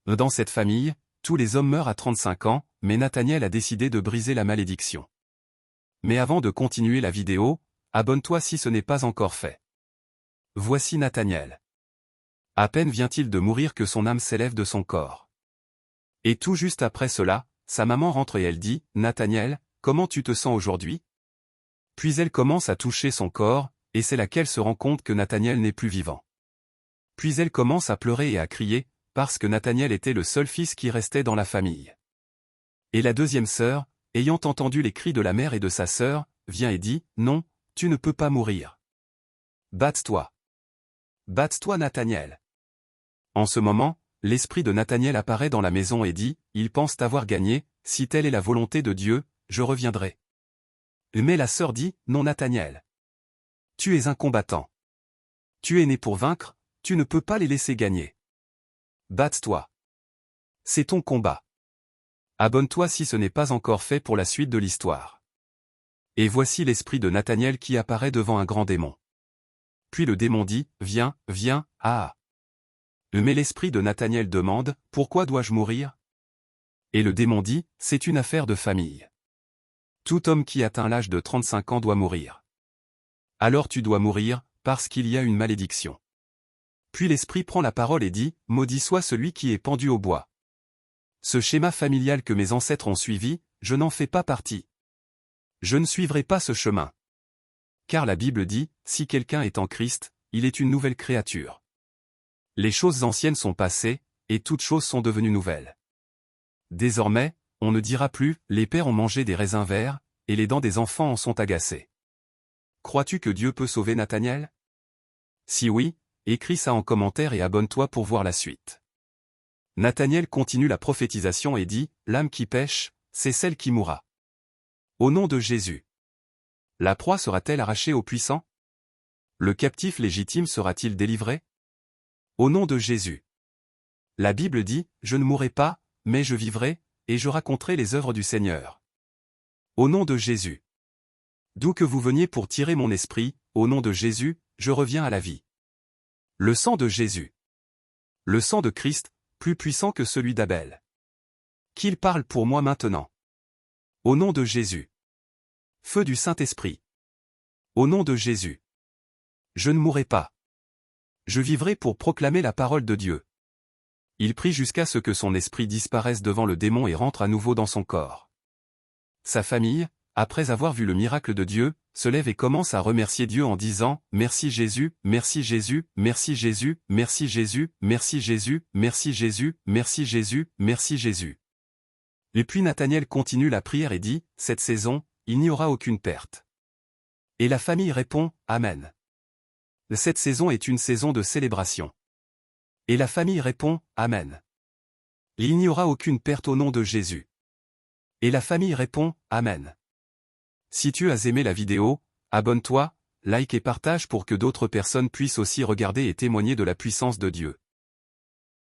Dans cette famille, tous les hommes meurent à 35 ans, mais Nathaniel a décidé de briser la malédiction. Mais avant de continuer la vidéo, abonne-toi si ce n'est pas encore fait. Voici Nathaniel. À peine vient-il de mourir que son âme s'élève de son corps. Et tout juste après cela, sa maman rentre et elle dit, « Nathaniel, comment tu te sens aujourd'hui ?» Puis elle commence à toucher son corps, et c'est là qu'elle se rend compte que Nathaniel n'est plus vivant. Puis elle commence à pleurer et à crier, parce que Nathaniel était le seul fils qui restait dans la famille. Et la deuxième sœur, ayant entendu les cris de la mère et de sa sœur, vient et dit, « Non, tu ne peux pas mourir. Batte-toi. Batte-toi Nathaniel. » En ce moment, l'esprit de Nathaniel apparaît dans la maison et dit, « Ils pensent avoir gagné, si telle est la volonté de Dieu, je reviendrai. » Mais la sœur dit, « Non Nathaniel. Tu es un combattant. Tu es né pour vaincre, tu ne peux pas les laisser gagner. Batte-toi. C'est ton combat. Abonne-toi si ce n'est pas encore fait pour la suite de l'histoire. » Et voici l'esprit de Nathaniel qui apparaît devant un grand démon. Puis le démon dit, « Viens, viens, ah. » Mais l'esprit de Nathaniel demande, « Pourquoi dois-je mourir ?» Et le démon dit, « C'est une affaire de famille. Tout homme qui atteint l'âge de 35 ans doit mourir. Alors tu dois mourir, parce qu'il y a une malédiction. » Puis l'esprit prend la parole et dit, « Maudit soit celui qui est pendu au bois. Ce schéma familial que mes ancêtres ont suivi, je n'en fais pas partie. Je ne suivrai pas ce chemin. Car la Bible dit, si quelqu'un est en Christ, il est une nouvelle créature. Les choses anciennes sont passées, et toutes choses sont devenues nouvelles. Désormais, on ne dira plus, les pères ont mangé des raisins verts, et les dents des enfants en sont agacées. Crois-tu que Dieu peut sauver Nathaniel? Si oui, écris ça en commentaire et abonne-toi pour voir la suite. Nathaniel continue la prophétisation et dit, l'âme qui pêche, c'est celle qui mourra. Au nom de Jésus. La proie sera-t-elle arrachée aux puissants? Le captif légitime sera-t-il délivré? Au nom de Jésus. La Bible dit, je ne mourrai pas, mais je vivrai, et je raconterai les œuvres du Seigneur. Au nom de Jésus. D'où que vous veniez pour tirer mon esprit, au nom de Jésus, je reviens à la vie. Le sang de Jésus. Le sang de Christ, plus puissant que celui d'Abel. Qu'il parle pour moi maintenant. Au nom de Jésus. Feu du Saint-Esprit. Au nom de Jésus. Je ne mourrai pas. Je vivrai pour proclamer la parole de Dieu. Il prie jusqu'à ce que son esprit disparaisse devant le démon et rentre à nouveau dans son corps. Sa famille, après avoir vu le miracle de Dieu, se lève et commence à remercier Dieu en disant « Merci Jésus, merci Jésus, merci Jésus, merci Jésus, merci Jésus, merci Jésus, merci Jésus, merci Jésus. » Et puis Nathaniel continue la prière et dit « Cette saison, il n'y aura aucune perte. » Et la famille répond « Amen. » Cette saison est une saison de célébration. Et la famille répond « Amen. » Il n'y aura aucune perte au nom de Jésus. Et la famille répond « Amen. » Si tu as aimé la vidéo, abonne-toi, like et partage pour que d'autres personnes puissent aussi regarder et témoigner de la puissance de Dieu.